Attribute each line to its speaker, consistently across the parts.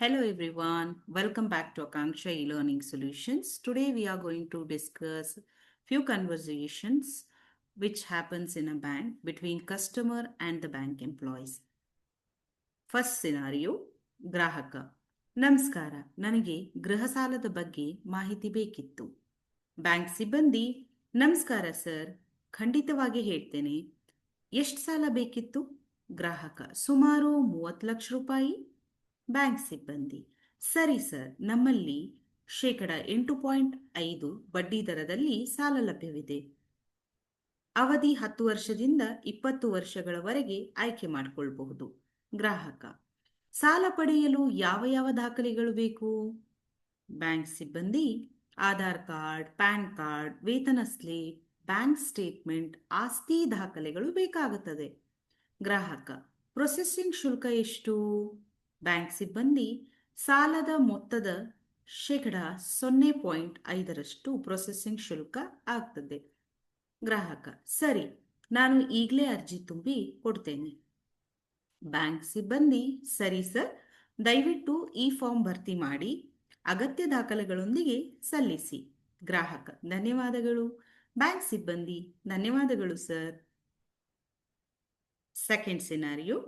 Speaker 1: Hello everyone, welcome back to Akanksha e-learning solutions. Today we are going to discuss few conversations which happens in a bank between customer and the bank employees. First scenario ಗ್ರಾಹಕ ನಮಸ್ಕಾರ, ನನಗೆ ಗೃಹ ಸಾಲದ ಬಗ್ಗೆ ಮಾಹಿತಿ ಬೇಕಿತ್ತು. Bank ಸಿಬ್ಬಂದಿ ನಮಸ್ಕಾರ ಸರ್, ಖಂಡಿತವಾಗಿ ಹೇಳ್ತೇನೆ. ಎಷ್ಟು ಸಾಲ ಬೇಕಿತ್ತು? ಗ್ರಾಹಕ ಸುಮಾರು 30 ಲಕ್ಷ ರೂಪಾಯಿ. ಬ್ಯಾಂಕ್ ಸಿಬ್ಬಂದಿ ಸರಿ ಸರ್, ನಮ್ಮಲ್ಲಿ ಶೇಕಡ 8.5 ಬಡ್ಡಿ ದರದಲ್ಲಿ ಸಾಲ ಲಭ್ಯವಿದೆ. ಅವಧಿ 10 ವರ್ಷದಿಂದ 20 ವರ್ಷಗಳವರೆಗೆ ಆಯ್ಕೆ ಮಾಡಿಕೊಳ್ಳಬಹುದು. ಗ್ರಾಹಕ ಸಾಲ ಪಡೆಯಲು ಯಾವ ಯಾವ ದಾಖಲೆಗಳು ಬೇಕು? ಬ್ಯಾಂಕ್ ಸಿಬ್ಬಂದಿ ಆಧಾರ್ ಕಾರ್ಡ್, ಪ್ಯಾನ್ ಕಾರ್ಡ್, ವೇತನ ಸ್ಲಿಪ್, ಬ್ಯಾಂಕ್ ಸ್ಟೇಟ್ಮೆಂಟ್, ಆಸ್ತಿ ದಾಖಲೆಗಳು ಬೇಕಾಗುತ್ತದೆ. ಗ್ರಾಹಕ ಪ್ರೊಸೆಸಿಂಗ್ ಶುಲ್ಕ ಎಷ್ಟು? ಬ್ಯಾಂಕ್ ಸಿಬ್ಬಂದಿ ಸಾಲದ ಮೊತ್ತದ ಶೇಕಡ 0.5 ಪ್ರೊಸೆಸಿಂಗ್ ಶುಲ್ಕ ಆಗ್ತದೆ. ಗ್ರಾಹಕ ಸರಿ, ನಾನು ಈಗಲೇ ಅರ್ಜಿ ತುಂಬಿ ಕೊಡ್ತೇನೆ. ಬ್ಯಾಂಕ್ ಸಿಬ್ಬಂದಿ ಸರಿ ಸರ್, ದಯವಿಟ್ಟು ಈ ಫಾರ್ಮ್ ಭರ್ತಿ ಮಾಡಿ ಅಗತ್ಯ ದಾಖಲೆಗಳೊಂದಿಗೆ ಸಲ್ಲಿಸಿ. ಗ್ರಾಹಕ ಧನ್ಯವಾದಗಳು. ಬ್ಯಾಂಕ್ ಸಿಬ್ಬಂದಿ ಧನ್ಯವಾದಗಳು ಸರ್. ಸೆಕೆಂಡ್ ಸಿನಾರಿಯೋ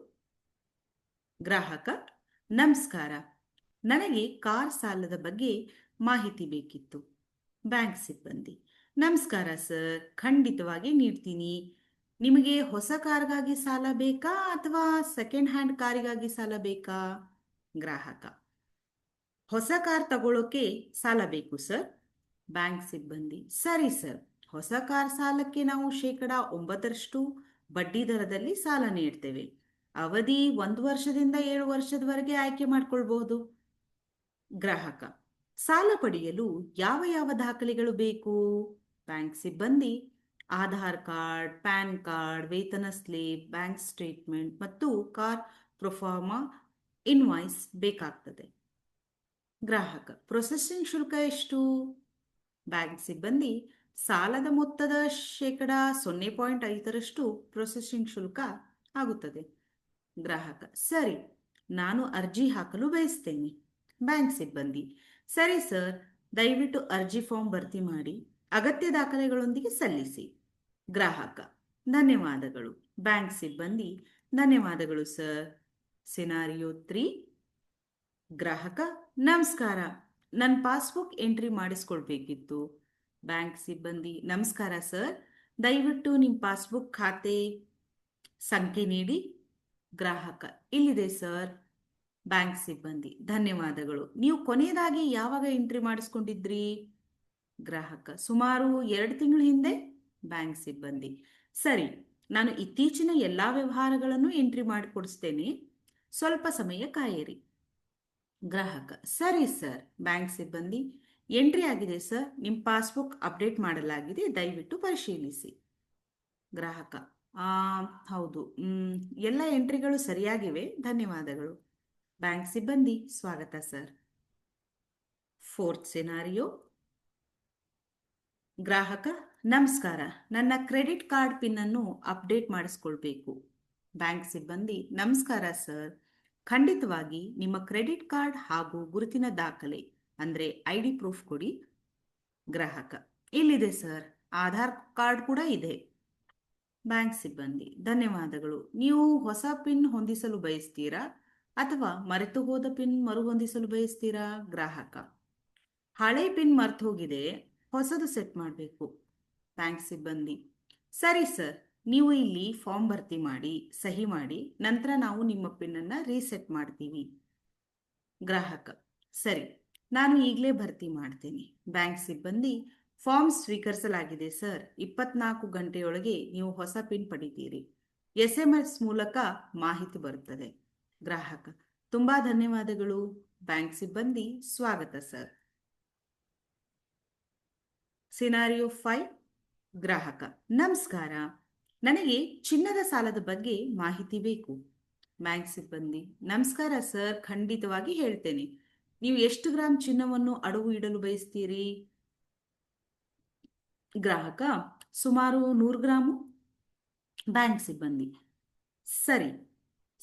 Speaker 1: ಗ್ರಾಹಕ ನಮಸ್ಕಾರ, ನನಗೆ ಕಾರ್ ಸಾಲದ ಬಗ್ಗೆ ಮಾಹಿತಿ ಬೇಕಿತ್ತು. ಬ್ಯಾಂಕ್ ಸಿಬ್ಬಂದಿ ನಮಸ್ಕಾರ ಸರ್, ಖಂಡಿತವಾಗಿ ನೀಡ್ತೀನಿ. ನಿಮಗೆ ಹೊಸ ಕಾರ್ಗಾಗಿ ಸಾಲ ಬೇಕಾ ಅಥವಾ ಸೆಕೆಂಡ್ ಹ್ಯಾಂಡ್ ಕಾರಿಗಾಗಿ ಸಾಲ ಬೇಕಾ? ಗ್ರಾಹಕ ಹೊಸ ಕಾರ್ ತಗೊಳ್ಳೋಕೆ ಸಾಲ ಬೇಕು ಸರ್. ಬ್ಯಾಂಕ್ ಸಿಬ್ಬಂದಿ ಸರಿ ಸರ್, ಹೊಸ ಕಾರ್ ಸಾಲಕ್ಕೆ ನಾವು ಶೇಕಡ 9 ಬಡ್ಡಿ ದರದಲ್ಲಿ ಸಾಲ ನೀಡ್ತೇವೆ. ಅವಧಿ 1 ವರ್ಷದಿಂದ 7 ವರ್ಷದವರೆಗೆ ಆಯ್ಕೆ ಮಾಡಿಕೊಳ್ಬಹುದು. ಗ್ರಾಹಕ ಸಾಲ ಪಡೆಯಲು ಯಾವ ಯಾವ ದಾಖಲೆಗಳು ಬೇಕು? ಬ್ಯಾಂಕ್ ಸಿಬ್ಬಂದಿ ಆಧಾರ್ ಕಾರ್ಡ್, ಪ್ಯಾನ್ ಕಾರ್ಡ್, ವೇತನ ಸ್ಲಿಪ್, ಬ್ಯಾಂಕ್ ಸ್ಟೇಟ್ಮೆಂಟ್ ಮತ್ತು ಕಾರ್ ಪ್ರೊಫಾರ್ಮಾ ಇನ್ವಾಯ್ಸ್ ಬೇಕಾಗ್ತದೆ. ಗ್ರಾಹಕ ಪ್ರೊಸೆಸಿಂಗ್ ಶುಲ್ಕ ಎಷ್ಟು? ಬ್ಯಾಂಕ್ ಸಿಬ್ಬಂದಿ ಸಾಲದ ಮೊತ್ತದ ಶೇಕಡ 0.5 ಪ್ರೊಸೆಸಿಂಗ್ ಶುಲ್ಕ ಆಗುತ್ತದೆ. ಗ್ರಾಹಕ ಸರಿ, ನಾನು ಅರ್ಜಿ ಹಾಕಲು ಬಯಸ್ತೇನೆ. ಬ್ಯಾಂಕ್ ಸಿಬ್ಬಂದಿ ಸರಿ ಸರ್, ದಯವಿಟ್ಟು ಅರ್ಜಿ ಫಾರ್ಮ್ ಭರ್ತಿ ಮಾಡಿ ಅಗತ್ಯ ದಾಖಲೆಗಳೊಂದಿಗೆ ಸಲ್ಲಿಸಿ. ಗ್ರಾಹಕ ಧನ್ಯವಾದಗಳು. ಬ್ಯಾಂಕ್ ಸಿಬ್ಬಂದಿ ಧನ್ಯವಾದಗಳು ಸರ್. ಸಿನಾರಿಯೋ 3 ಗ್ರಾಹಕ ನಮಸ್ಕಾರ, ನನ್ನ ಪಾಸ್ಬುಕ್ ಎಂಟ್ರಿ ಮಾಡಿಸ್ಕೊಳ್ಬೇಕಿತ್ತು. ಬ್ಯಾಂಕ್ ಸಿಬ್ಬಂದಿ ನಮಸ್ಕಾರ ಸರ್, ದಯವಿಟ್ಟು ನಿಮ್ಮ ಪಾಸ್ಬುಕ್ ಖಾತೆ ಸಂಖ್ಯೆ ನೀಡಿ. ಗ್ರಾಹಕ ಇಲ್ಲಿದೆ ಸರ್. ಬ್ಯಾಂಕ್ ಸಿಬ್ಬಂದಿ ಧನ್ಯವಾದಗಳು. ನೀವು ಕೊನೆಯದಾಗಿ ಯಾವಾಗ ಎಂಟ್ರಿ ಮಾಡಿಸ್ಕೊಂಡಿದ್ರಿ? ಗ್ರಾಹಕ ಸುಮಾರು 2 ತಿಂಗಳ ಹಿಂದೆ. ಬ್ಯಾಂಕ್ ಸಿಬ್ಬಂದಿ ಸರಿ, ನಾನು ಇತ್ತೀಚಿನ ಎಲ್ಲ ವ್ಯವಹಾರಗಳನ್ನು ಎಂಟ್ರಿ ಮಾಡಿಕೊಡಿಸ್ತೇನೆ, ಸ್ವಲ್ಪ ಸಮಯ ಕಾಯಿರಿ. ಗ್ರಾಹಕ ಸರಿ ಸರ್. ಬ್ಯಾಂಕ್ ಸಿಬ್ಬಂದಿ ಎಂಟ್ರಿ ಆಗಿದೆ ಸರ್, ನಿಮ್ಮ ಪಾಸ್ಬುಕ್ ಅಪ್ಡೇಟ್ ಮಾಡಲಾಗಿದೆ, ದಯವಿಟ್ಟು ಪರಿಶೀಲಿಸಿ. ಗ್ರಾಹಕ ಹೌದು, ಎಲ್ಲ ಎಂಟ್ರಿಗಳು ಸರಿಯಾಗಿವೆ, ಧನ್ಯವಾದಗಳು. ಬ್ಯಾಂಕ್ ಸಿಬ್ಬಂದಿ ಸ್ವಾಗತ ಸರ್. ಫೋರ್ತ್ ಸಿನಾರಿಯೋ ಗ್ರಾಹಕ ನಮಸ್ಕಾರ, ನನ್ನ ಕ್ರೆಡಿಟ್ ಕಾರ್ಡ್ ಪಿನ್ ಅನ್ನು ಅಪ್ಡೇಟ್ ಮಾಡಿಸ್ಕೊಳ್ಬೇಕು. ಬ್ಯಾಂಕ್ ಸಿಬ್ಬಂದಿ ನಮಸ್ಕಾರ ಸರ್, ಖಂಡಿತವಾಗಿ ನಿಮ್ಮ ಕ್ರೆಡಿಟ್ ಕಾರ್ಡ್ ಹಾಗೂ ಗುರುತಿನ ದಾಖಲೆ ಅಂದರೆ ID ಪ್ರೂಫ್ ಕೊಡಿ. ಗ್ರಾಹಕ ಇಲ್ಲಿದೆ ಸರ್, ಆಧಾರ್ ಕಾರ್ಡ್ ಕೂಡ ಇದೆ. ಬ್ಯಾಂಕ್ ಸಿಬ್ಬಂದಿ ಧನ್ಯವಾದಗಳು. ನೀವು ಹೊಸ ಪಿನ್ ಹೊಂದಿಸಲು ಬಯಸ್ತೀರಾ ಅಥವಾ ಮರೆತು ಹೋದ ಪಿನ್ ಮರುಹೊಂದಿಸಲು ಬಯಸ್ತೀರಾ? ಗ್ರಾಹಕ ಹಳೆ ಪಿನ್ ಮರ್ತು ಹೋಗಿದೆ, ಹೊಸದು ಸೆಟ್ ಮಾಡಬೇಕು. ಬ್ಯಾಂಕ್ ಸಿಬ್ಬಂದಿ ಸರಿ ಸರ್, ನೀವು ಇಲ್ಲಿ ಫಾರ್ಮ್ ಭರ್ತಿ ಮಾಡಿ ಸಹಿ ಮಾಡಿ, ನಂತರ ನಾವು ನಿಮ್ಮ ಪಿನ್ನನ್ನು ರೀಸೆಟ್ ಮಾಡ್ತೀವಿ. ಗ್ರಾಹಕ ಸರಿ, ನಾನು ಈಗಲೇ ಭರ್ತಿ ಮಾಡ್ತೇನೆ. ಬ್ಯಾಂಕ್ ಸಿಬ್ಬಂದಿ ಫಾರ್ಮ್ ಸ್ವೀಕರಿಸಲಾಗಿದೆ ಸರ್, 24 ಗಂಟೆಯೊಳಗೆ ನೀವು ಹೊಸ ಪಿನ್ ಪಡಿತೀರಿ. SMS ಮೂಲಕ ಮಾಹಿತಿ ಬರುತ್ತದೆ. ಗ್ರಾಹಕ ತುಂಬಾ ಧನ್ಯವಾದಗಳು. ಬ್ಯಾಂಕ್ ಸಿಬ್ಬಂದಿ ಸ್ವಾಗತ ಸರ್. ಸಿನಾರಿಯೋ 5 ಗ್ರಾಹಕ ನಮಸ್ಕಾರ, ನನಗೆ ಚಿನ್ನದ ಸಾಲದ ಬಗ್ಗೆ ಮಾಹಿತಿ ಬೇಕು. ಬ್ಯಾಂಕ್ ಸಿಬ್ಬಂದಿ ನಮಸ್ಕಾರ ಸರ್, ಖಂಡಿತವಾಗಿ ಹೇಳ್ತೇನೆ. ನೀವು ಎಷ್ಟು ಗ್ರಾಂ ಚಿನ್ನವನ್ನು ಅಡವು ಇಡಲು ಬಯಸ್ತೀರಿ? ಗ್ರಾಹಕ ಸುಮಾರು 100 ಗ್ರಾಮು. ಬ್ಯಾಂಕ್ ಸಿಬ್ಬಂದಿ ಸರಿ,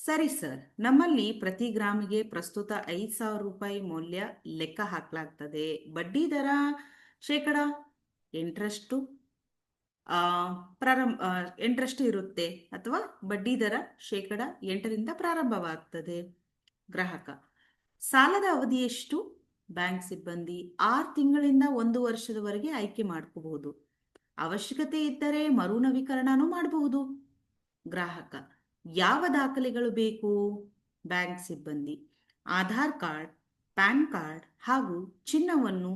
Speaker 1: ಸರಿ ಸರ್, ನಮ್ಮಲ್ಲಿ ಪ್ರತಿ ಗ್ರಾಮಿಗೆ ಪ್ರಸ್ತುತ 5,000 ರೂಪಾಯಿ ಮೌಲ್ಯ ಲೆಕ್ಕ ಹಾಕಲಾಗ್ತದೆ. ಬಡ್ಡಿ ದರ ಶೇಕಡ 8ರಷ್ಟು ಎಂಟರಷ್ಟು ಇರುತ್ತೆ, ಅಥವಾ ಬಡ್ಡಿ ದರ ಶೇಕಡ 8ರಿಂದ ಪ್ರಾರಂಭವಾಗ್ತದೆ. ಗ್ರಾಹಕ: ಸಾಲದ ಅವಧಿ ಎಷ್ಟು? ಬ್ಯಾಂಕ್ ಸಿಬ್ಬಂದಿ: 6 ತಿಂಗಳಿಂದ 1 ವರ್ಷದವರೆಗೆ ಆಯ್ಕೆ ಮಾಡ್ಕೋಬಹುದು. ಅವಶ್ಯಕತೆ ಇದ್ದರೆ ಮರು ನವೀಕರಣನೂ ಮಾಡಬಹುದು. ಗ್ರಾಹಕ: ಯಾವ ದಾಖಲೆಗಳು ಬೇಕು? ಬ್ಯಾಂಕ್ ಸಿಬ್ಬಂದಿ: ಆಧಾರ್ ಕಾರ್ಡ್, ಪ್ಯಾನ್ ಕಾರ್ಡ್ ಹಾಗೂ ಚಿನ್ನವನ್ನು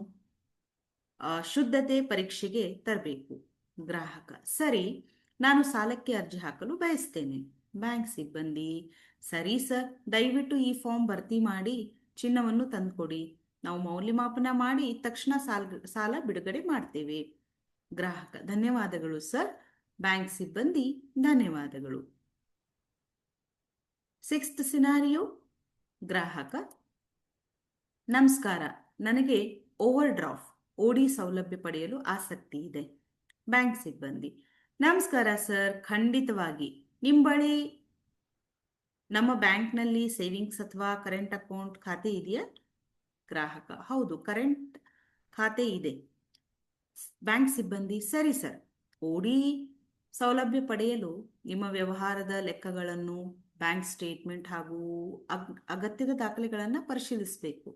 Speaker 1: ಶುದ್ಧತೆ ಪರೀಕ್ಷೆಗೆ ತರಬೇಕು. ಗ್ರಾಹಕ: ಸರಿ, ನಾನು ಸಾಲಕ್ಕೆ ಅರ್ಜಿ ಹಾಕಲು ಬಯಸ್ತೇನೆ. ಬ್ಯಾಂಕ್ ಸಿಬ್ಬಂದಿ: ಸರಿ ಸರ್, ದಯವಿಟ್ಟು ಈ ಫಾರ್ಮ್ ಭರ್ತಿ ಮಾಡಿ ಚಿನ್ನವನ್ನು ತಂದುಕೊಡಿ. ನಾವು ಮೌಲ್ಯಮಾಪನ ಮಾಡಿ ತಕ್ಷಣ ಸಾಲ ಬಿಡುಗಡೆ ಮಾಡ್ತೇವೆ. ಗ್ರಾಹಕ: ಧನ್ಯವಾದಗಳು ಸರ್. ಬ್ಯಾಂಕ್ ಸಿಬ್ಬಂದಿ: ಧನ್ಯವಾದಗಳು. 6th scenario. ಗ್ರಾಹಕ: ನಮಸ್ಕಾರ, ನನಗೆ ಓವರ್ ಡ್ರಾಫ್ಟ್ ಓಡಿ ಸೌಲಭ್ಯ ಪಡೆಯಲು ಆಸಕ್ತಿ ಇದೆ. ಬ್ಯಾಂಕ್ ಸಿಬ್ಬಂದಿ: ನಮಸ್ಕಾರ ಸರ್, ಖಂಡಿತವಾಗಿ. ನಿಮ್ಮ ಬಳಿ ನಮ್ಮ ಬ್ಯಾಂಕ್ನಲ್ಲಿ ಸೇವಿಂಗ್ಸ್ ಅಥವಾ ಕರೆಂಟ್ ಅಕೌಂಟ್ ಖಾತೆ ಇದೆಯಾ? ಗ್ರಾಹಕ: ಹೌದು, ಕರೆಂಟ್ ಖಾತೆ ಇದೆ. ಬ್ಯಾಂಕ್ ಸಿಬ್ಬಂದಿ: ಸರಿ ಸರ್, ಓಡಿ ಸೌಲಭ್ಯ ಪಡೆಯಲು ನಿಮ್ಮ ವ್ಯವಹಾರದ ಲೆಕ್ಕಗಳನ್ನು, ಬ್ಯಾಂಕ್ ಸ್ಟೇಟ್ಮೆಂಟ್ ಹಾಗೂ ಅಗತ್ಯದ ದಾಖಲೆಗಳನ್ನು ಪರಿಶೀಲಿಸಬೇಕು.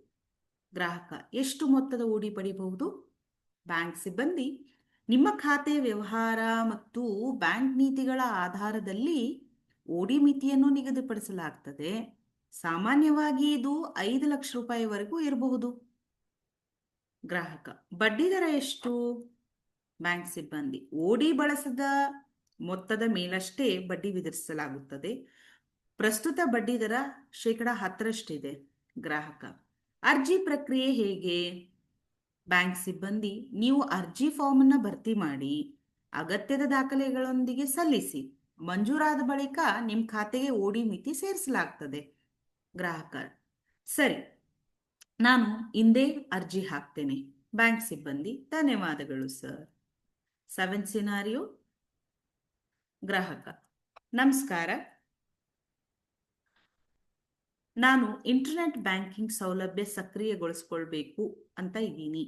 Speaker 1: ಗ್ರಾಹಕ: ಎಷ್ಟು ಮೊತ್ತದ ಓಡಿ ಪಡೆಯಬಹುದು? ಬ್ಯಾಂಕ್ ಸಿಬ್ಬಂದಿ: ನಿಮ್ಮ ಖಾತೆ ವ್ಯವಹಾರ ಮತ್ತು ಬ್ಯಾಂಕ್ ನೀತಿಗಳ ಆಧಾರದಲ್ಲಿ ಓಡಿ ಮಿತಿಯನ್ನು ನಿಗದಿಪಡಿಸಲಾಗ್ತದೆ. ಸಾಮಾನ್ಯವಾಗಿ ಇದು 5 ಲಕ್ಷ ರೂಪಾಯಿವರೆಗೂ ಇರಬಹುದು. ಗ್ರಾಹಕ: ಬಡ್ಡಿ ದರ ಎಷ್ಟು? ಬ್ಯಾಂಕ್ ಸಿಬ್ಬಂದಿ: ಓಡಿ ಬಳಸದ ಮೊತ್ತದ ಮೇಲಷ್ಟೇ ಬಡ್ಡಿ ವಿಧಿಸಲಾಗುತ್ತದೆ. ಪ್ರಸ್ತುತ ಬಡ್ಡಿ ದರ ಶೇಕಡ 10ರಷ್ಟಿದೆ. ಗ್ರಾಹಕ: ಅರ್ಜಿ ಪ್ರಕ್ರಿಯೆ ಹೇಗೆ? ಬ್ಯಾಂಕ್ ಸಿಬ್ಬಂದಿ: ನೀವು ಅರ್ಜಿ ಫಾರ್ಮ್ ಅನ್ನು ಭರ್ತಿ ಮಾಡಿ ಅಗತ್ಯದ ದಾಖಲೆಗಳೊಂದಿಗೆ ಸಲ್ಲಿಸಿ. ಮಂಜೂರಾದ ಬಳಿಕ ನಿಮ್ಮ ಖಾತೆಗೆ ಓಡಿ ಮಿತಿ ಸೇರಿಸಲಾಗ್ತದೆ. ಗ್ರಾಹಕ: ಸರಿ, ನಾನು ಇಂದೇ ಅರ್ಜಿ ಹಾಕ್ತೇನೆ. ಬ್ಯಾಂಕ್ ಸಿಬ್ಬಂದಿ: ಧನ್ಯವಾದಗಳು ಸರ್. 7th scenario. ಗ್ರಾಹಕ: ನಮಸ್ಕಾರ, ನಾನು ಇಂಟರ್ನೆಟ್ ಬ್ಯಾಂಕಿಂಗ್ ಸೌಲಭ್ಯ ಸಕ್ರಿಯಗೊಳಿಸ್ಕೊಳ್ಬೇಕು ಅಂತ ಇದ್ದೀನಿ.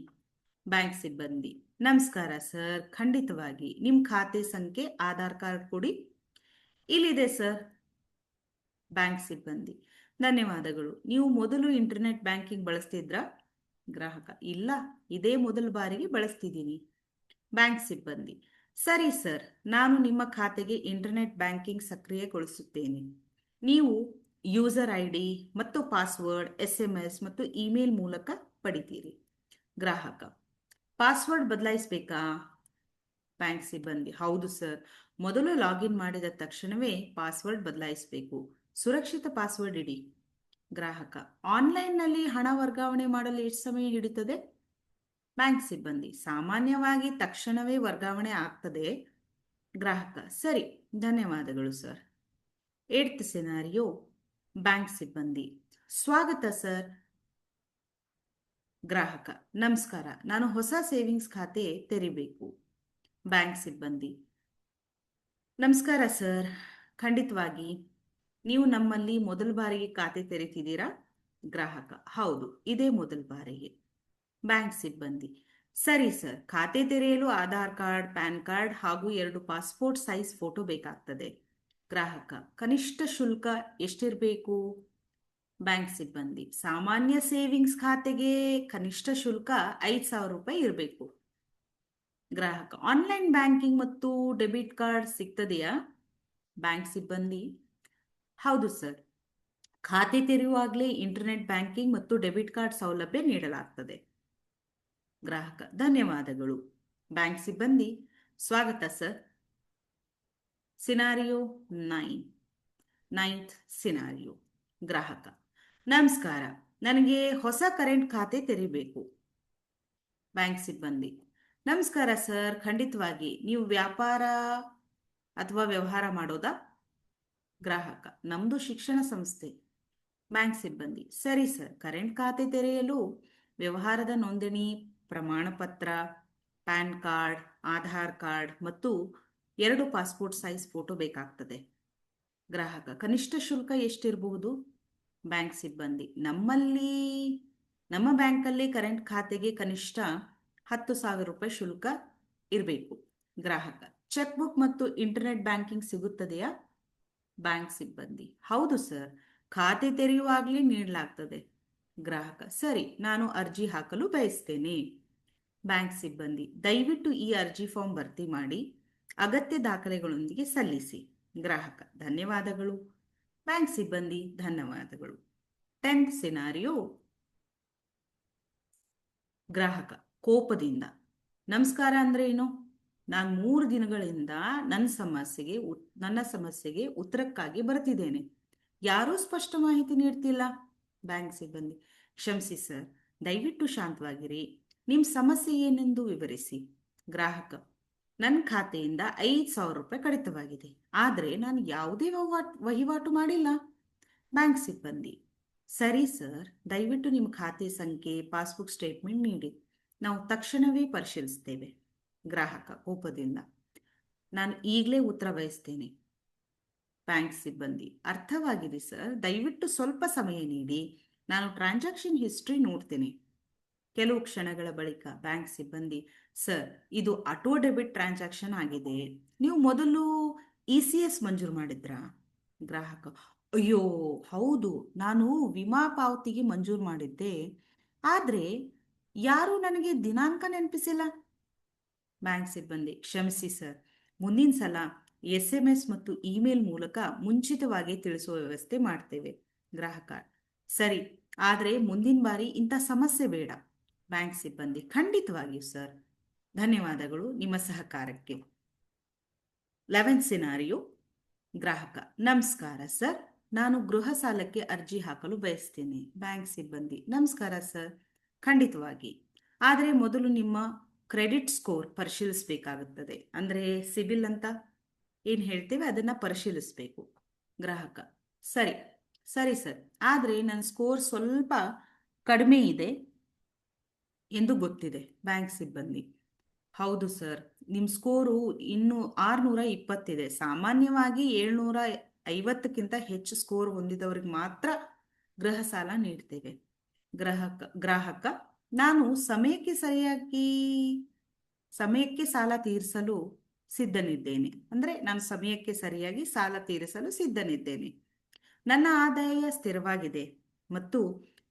Speaker 1: ಬ್ಯಾಂಕ್ ಸಿಬ್ಬಂದಿ: ನಮಸ್ಕಾರ ಸರ್, ಖಂಡಿತವಾಗಿ. ನಿಮ್ಮ ಖಾತೆ ಸಂಖ್ಯೆ, ಆಧಾರ್ ಕಾರ್ಡ್ ಕೊಡಿ. ಇಲ್ಲಿದೆ ಸರ್. ಬ್ಯಾಂಕ್ ಸಿಬ್ಬಂದಿ: ಧನ್ಯವಾದಗಳು. ನೀವು ಮೊದಲು ಇಂಟರ್ನೆಟ್ ಬ್ಯಾಂಕಿಂಗ್ ಬಳಸ್ತಿದ್ರಾ? ಗ್ರಾಹಕ: ಇಲ್ಲ, ಇದೇ ಮೊದಲ ಬಾರಿಗೆ ಬಳಸ್ತಿದ್ದೀನಿ. ಬ್ಯಾಂಕ್ ಸಿಬ್ಬಂದಿ: ಸರಿ ಸರ್, ನಾನು ನಿಮ್ಮ ಖಾತೆಗೆ ಇಂಟರ್ನೆಟ್ ಬ್ಯಾಂಕಿಂಗ್ ಸಕ್ರಿಯಗೊಳಿಸುತ್ತೇನೆ. ನೀವು ಯೂಸರ್ ID ಮತ್ತು ಪಾಸ್ವರ್ಡ್ SMS ಮತ್ತು ಇಮೇಲ್ ಮೂಲಕ ಪಡಿತೀರಿ. ಗ್ರಾಹಕ: ಪಾಸ್ವರ್ಡ್ ಬದಲಾಯಿಸಬೇಕಾ? ಬ್ಯಾಂಕ್ ಸಿಬ್ಬಂದಿ: ಹೌದು ಸರ್, ಮೊದಲು ಲಾಗಿನ್ ಮಾಡಿದ ತಕ್ಷಣವೇ ಪಾಸ್ವರ್ಡ್ ಬದಲಾಯಿಸಬೇಕು. ಸುರಕ್ಷಿತ ಪಾಸ್ವರ್ಡ್ ಇಡಿ. ಗ್ರಾಹಕ: ಆನ್ಲೈನ್ನಲ್ಲಿ ಹಣ ವರ್ಗಾವಣೆ ಮಾಡಲು ಎಷ್ಟು ಸಮಯ ಹಿಡಿತದೆ? ಬ್ಯಾಂಕ್ ಸಿಬ್ಬಂದಿ: ಸಾಮಾನ್ಯವಾಗಿ ತಕ್ಷಣವೇ ವರ್ಗಾವಣೆ ಆಗ್ತದೆ. ಗ್ರಾಹಕ: ಸರಿ, ಧನ್ಯವಾದಗಳು ಸರ್. 8th scenario. ಬ್ಯಾಂಕ್ ಸಿಬ್ಬಂದಿ: ಸ್ವಾಗತ ಸರ್. ಗ್ರಾಹಕ: ನಮಸ್ಕಾರ, ನಾನು ಹೊಸ ಸೇವಿಂಗ್ಸ್ ಖಾತೆ ತೆರಿಬೇಕು. ಬ್ಯಾಂಕ್ ಸಿಬ್ಬಂದಿ: ನಮಸ್ಕಾರ ಸರ್, ಖಂಡಿತವಾಗಿ. ನೀವು ನಮ್ಮಲ್ಲಿ ಮೊದಲ ಬಾರಿಗೆ ಖಾತೆ ತೆರೀತಿದ್ದೀರಾ? ಗ್ರಾಹಕ: ಹೌದು, ಇದೇ ಮೊದಲ ಬಾರಿಗೆ. ಬ್ಯಾಂಕ್ ಸಿಬ್ಬಂದಿ: ಸರಿ ಸರ್, ಖಾತೆ ತೆರೆಯಲು ಆಧಾರ್ ಕಾರ್ಡ್, ಪ್ಯಾನ್ ಕಾರ್ಡ್ ಹಾಗೂ 2 ಪಾಸ್ಪೋರ್ಟ್ ಸೈಜ್ ಫೋಟೋ ಬೇಕಾಗ್ತದೆ. ಗ್ರಾಹಕ: ಕನಿಷ್ಠ ಶುಲ್ಕ ಎಷ್ಟಿರಬೇಕು? ಬ್ಯಾಂಕ್ ಸಿಬ್ಬಂದಿ: ಸಾಮಾನ್ಯ ಸೇವಿಂಗ್ಸ್ ಖಾತೆಗೆ ಕನಿಷ್ಠ ಶುಲ್ಕ 5,000 ರೂಪಾಯಿ ಇರಬೇಕು. ಗ್ರಾಹಕ: ಆನ್ಲೈನ್ ಬ್ಯಾಂಕಿಂಗ್ ಮತ್ತು ಡೆಬಿಟ್ ಕಾರ್ಡ್ ಸಿಗ್ತದೆಯಾ? ಬ್ಯಾಂಕ್ ಸಿಬ್ಬಂದಿ: ಹೌದು ಸರ್, ಖಾತೆ ತೆರೆಯುವಾಗಲೇ ಇಂಟರ್ನೆಟ್ ಬ್ಯಾಂಕಿಂಗ್ ಮತ್ತು ಡೆಬಿಟ್ ಕಾರ್ಡ್ ಸೌಲಭ್ಯ ನೀಡಲಾಗ್ತದೆ. ಗ್ರಾಹಕ: ಧನ್ಯವಾದಗಳು. ಬ್ಯಾಂಕ್ ಸಿಬ್ಬಂದಿ: ಸ್ವಾಗತ ಸರ್. ಸಿನಾರಿಯೋ 9. 9th scenario. ಗ್ರಾಹಕ: ನಮಸ್ಕಾರ, ನನಗೆ ಹೊಸ ಕರೆಂಟ್ ಖಾತೆ ತೆರಿಬೇಕು. ಬ್ಯಾಂಕ್ ಸಿಬ್ಬಂದಿ: ನಮಸ್ಕಾರ ಸರ್, ಖಂಡಿತವಾಗಿ. ನೀವು ವ್ಯಾಪಾರ ಅಥವಾ ವ್ಯವಹಾರ ಮಾಡೋದಾ? ಗ್ರಾಹಕ: ನಮ್ಮದು ಶಿಕ್ಷಣ ಸಂಸ್ಥೆ. ಬ್ಯಾಂಕ್ ಸಿಬ್ಬಂದಿ: ಸರಿ ಸರ್, ಕರೆಂಟ್ ಖಾತೆ ತೆರೆಯಲು ವ್ಯವಹಾರದ ನೋಂದಣಿ ಪ್ರಮಾಣ ಪತ್ರ, ಪ್ಯಾನ್ ಕಾರ್ಡ್, ಆಧಾರ್ ಕಾರ್ಡ್ ಮತ್ತು 2 ಪಾಸ್ಪೋರ್ಟ್ ಸೈಜ್ ಫೋಟೋ ಬೇಕಾಗ್ತದೆ. ಗ್ರಾಹಕ ಕನಿಷ್ಠ ಶುಲ್ಕ ಎಷ್ಟಿರಬಹುದು? ಬ್ಯಾಂಕ್ ಸಿಬ್ಬಂದಿ ನಮ್ಮ ಬ್ಯಾಂಕಲ್ಲಿ ಕರೆಂಟ್ ಖಾತೆಗೆ ಕನಿಷ್ಠ 10,000 ರೂಪಾಯಿ ಶುಲ್ಕ ಇರಬೇಕು. ಗ್ರಾಹಕ ಚೆಕ್ ಬುಕ್ ಮತ್ತು ಇಂಟರ್ನೆಟ್ ಬ್ಯಾಂಕಿಂಗ್ ಸಿಗುತ್ತದೆಯಾ? ಬ್ಯಾಂಕ್ ಸಿಬ್ಬಂದಿ ಹೌದು ಸರ್, ಖಾತೆ ತೆರೆಯುವಾಗಲೇ ನೀಡಲಾಗ್ತದೆ. ಗ್ರಾಹಕ ಸರಿ, ನಾನು ಅರ್ಜಿ ಹಾಕಲು ಬಯಸ್ತೇನೆ. ಬ್ಯಾಂಕ್ ಸಿಬ್ಬಂದಿ ದಯವಿಟ್ಟು ಈ ಅರ್ಜಿ ಫಾರ್ಮ್ ಭರ್ತಿ ಮಾಡಿ ಅಗತ್ಯ ದಾಖಲೆಗಳೊಂದಿಗೆ ಸಲ್ಲಿಸಿ. ಗ್ರಾಹಕ ಧನ್ಯವಾದಗಳು. ಬ್ಯಾಂಕ್ ಸಿಬ್ಬಂದಿ ಧನ್ಯವಾದಗಳು. 10th scenario. ಗ್ರಾಹಕ ಕೋಪದಿಂದ ನಮಸ್ಕಾರ ಅಂದ್ರೆ ಏನು? ನಾನು 3 ದಿನಗಳಿಂದ ನನ್ನ ಸಮಸ್ಯೆಗೆ ಉತ್ತರಕ್ಕಾಗಿ ಬರ್ತಿದ್ದೇನೆ. ಯಾರೂ ಸ್ಪಷ್ಟ ಮಾಹಿತಿ ನೀಡ್ತಿಲ್ಲ. ಬ್ಯಾಂಕ್ ಸಿಬ್ಬಂದಿ ಕ್ಷಮಿಸಿ ಸರ್, ದಯವಿಟ್ಟು ಶಾಂತವಾಗಿರಿ. ನಿಮ್ಮ ಸಮಸ್ಯೆ ಏನೆಂದು ವಿವರಿಸಿ. ಗ್ರಾಹಕ ನನ್ನ ಖಾತೆಯಿಂದ 5,000 ರೂಪಾಯಿ ಕಡಿತವಾಗಿದೆ, ಆದರೆ ನಾನು ಯಾವುದೇ ವಹಿವಾಟು ಮಾಡಿಲ್ಲ. ಬ್ಯಾಂಕ್ ಸಿಬ್ಬಂದಿ ಸರಿ ಸರ್, ದಯವಿಟ್ಟು ನಿಮ್ಮ ಖಾತೆ ಸಂಖ್ಯೆ, ಪಾಸ್ಬುಕ್ ಸ್ಟೇಟ್ಮೆಂಟ್ ನೀಡಿ, ನಾವು ತಕ್ಷಣವೇ ಪರಿಶೀಲಿಸ್ತೇವೆ. ಗ್ರಾಹಕ ಕೋಪದಿಂದ ನಾನು ಈಗಲೇ ಉತ್ತರ ಬಯಸ್ತೇನೆ. ಬ್ಯಾಂಕ್ ಸಿಬ್ಬಂದಿ ಅರ್ಥವಾಗಿದೆ ಸರ್, ದಯವಿಟ್ಟು ಸ್ವಲ್ಪ ಸಮಯ ನೀಡಿ, ನಾನು ಟ್ರಾನ್ಸಾಕ್ಷನ್ ಹಿಸ್ಟ್ರಿ ನೋಡ್ತೇನೆ. ಕೆಲವು ಕ್ಷಣಗಳ ಬಳಿಕ ಬ್ಯಾಂಕ್ ಸಿಬ್ಬಂದಿ ಸರ್, ಇದು ಆಟೋ ಡೆಬಿಟ್ ಟ್ರಾನ್ಸಾಕ್ಷನ್ ಆಗಿದೆ. ನೀವು ಮೊದಲು ECS ಮಂಜೂರು ಮಾಡಿದ್ರಾ? ಗ್ರಾಹಕ ಅಯ್ಯೋ ಹೌದು, ನಾನು ವಿಮಾ ಪಾವತಿಗೆ ಮಂಜೂರು ಮಾಡಿದ್ದೆ, ಆದರೆ ಯಾರೂ ನನಗೆ ದಿನಾಂಕ ನೆನಪಿಸಿಲ್ಲ. ಬ್ಯಾಂಕ್ ಸಿಬ್ಬಂದಿ ಕ್ಷಮಿಸಿ ಸರ್, ಮುಂದಿನ ಸಲ SMS ಮತ್ತು ಇಮೇಲ್ ಮೂಲಕ ಮುಂಚಿತವಾಗಿ ತಿಳಿಸುವ ವ್ಯವಸ್ಥೆ ಮಾಡ್ತೇವೆ. ಗ್ರಾಹಕ ಸರಿ, ಆದರೆ ಮುಂದಿನ ಬಾರಿ ಇಂಥ ಸಮಸ್ಯೆ ಬೇಡ. ಬ್ಯಾಂಕ್ ಸಿಬ್ಬಂದಿ ಖಂಡಿತವಾಗಿಯೂ ಸರ್, ಧನ್ಯವಾದಗಳು ನಿಮ್ಮ ಸಹಕಾರಕ್ಕೆ. 11th scenario. ಗ್ರಾಹಕ ನಮಸ್ಕಾರ ಸರ್, ನಾನು ಗೃಹ ಸಾಲಕ್ಕೆ ಅರ್ಜಿ ಹಾಕಲು ಬಯಸ್ತೇನೆ. ಬ್ಯಾಂಕ್ ಸಿಬ್ಬಂದಿ ನಮಸ್ಕಾರ ಸರ್, ಖಂಡಿತವಾಗಿ, ಆದರೆ ಮೊದಲು ನಿಮ್ಮ ಕ್ರೆಡಿಟ್ ಸ್ಕೋರ್ ಪರಿಶೀಲಿಸಬೇಕಾಗುತ್ತದೆ. ಅಂದರೆ ಸಿಬಿಲ್ ಅಂತ ಏನು ಹೇಳ್ತೇವೆ ಅದನ್ನು ಪರಿಶೀಲಿಸಬೇಕು. ಗ್ರಾಹಕ ಸರಿ ಸರಿ ಸರ್, ಆದರೆ ನನ್ನ ಸ್ಕೋರ್ ಸ್ವಲ್ಪ ಕಡಿಮೆ ಇದೆ ಎಂದು ಗೊತ್ತಿದೆ. ಬ್ಯಾಂಕ್ ಸಿಬ್ಬಂದಿ ಹೌದು ಸರ್, ನಿಮ್ಮ ಸ್ಕೋರು ಇನ್ನು 620 ಇದೆ. ಸಾಮಾನ್ಯವಾಗಿ 750ಕ್ಕಿಂತ ಹೆಚ್ಚು ಸ್ಕೋರ್ ಹೊಂದಿದವರಿಗೆ ಮಾತ್ರ ಗೃಹ ಸಾಲ ನೀಡ್ತೇವೆ. ಗ್ರಾಹಕ ನಾನು ಸಮಯಕ್ಕೆ ಸಾಲ ತೀರಿಸಲು ಸಿದ್ಧನಿದ್ದೇನೆ. ಅಂದರೆ ನಾನು ಸಮಯಕ್ಕೆ ಸರಿಯಾಗಿ ಸಾಲ ತೀರಿಸಲು ಸಿದ್ಧನಿದ್ದೇನೆ. ನನ್ನ ಆದಾಯ ಸ್ಥಿರವಾಗಿದೆ ಮತ್ತು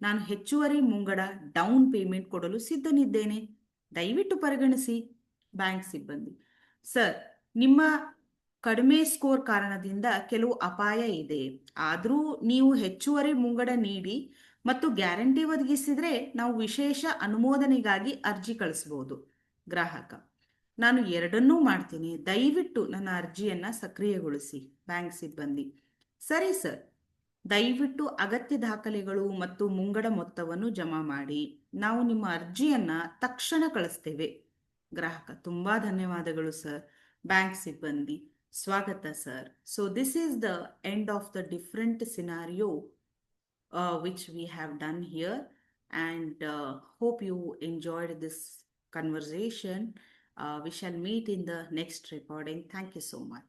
Speaker 1: ನಾನು ಹೆಚ್ಚುವರಿ ಮುಂಗಡ ಡೌನ್ ಪೇಮೆಂಟ್ ಕೊಡಲು ಸಿದ್ಧನಿದ್ದೇನೆ. ದಯವಿಟ್ಟು ಪರಿಗಣಿಸಿ. ಬ್ಯಾಂಕ್ ಸಿಬ್ಬಂದಿ ಸರ್, ನಿಮ್ಮ ಕಡಿಮೆ ಸ್ಕೋರ್ ಕಾರಣದಿಂದ ಕೆಲವು ಅಪಾಯ ಇದೆ, ಆದರೂ ನೀವು ಹೆಚ್ಚುವರಿ ಮುಂಗಡ ನೀಡಿ ಮತ್ತು ಗ್ಯಾರಂಟಿ ಒದಗಿಸಿದರೆ ನಾವು ವಿಶೇಷ ಅನುಮೋದನೆಗಾಗಿ ಅರ್ಜಿ ಕಳಿಸಬಹುದು. ಗ್ರಾಹಕ ನಾನು ಎರಡನ್ನೂ ಮಾಡ್ತೀನಿ, ದಯವಿಟ್ಟು ನನ್ನ ಅರ್ಜಿಯನ್ನು ಸಕ್ರಿಯಗೊಳಿಸಿ. ಬ್ಯಾಂಕ್ ಸಿಬ್ಬಂದಿ ಸರಿ ಸರ್, ದಯವಿಟ್ಟು ಅಗತ್ಯ ದಾಖಲೆಗಳು ಮತ್ತು ಮುಂಗಡ ಮೊತ್ತವನ್ನು ಜಮಾ ಮಾಡಿ, ನಾವು ನಿಮ್ಮ ಅರ್ಜಿಯನ್ನು ತಕ್ಷಣ ಕಳಿಸ್ತೇವೆ. ಗ್ರಾಹಕ ತುಂಬಾ ಧನ್ಯವಾದಗಳು ಸರ್. ಬ್ಯಾಂಕ್ ಸಿಬ್ಬಂದಿ ಸ್ವಾಗತ sir. So this is the end of the different scenario which we have done here, and hope you enjoyed this conversation. We shall meet in the next recording. Thank you so much.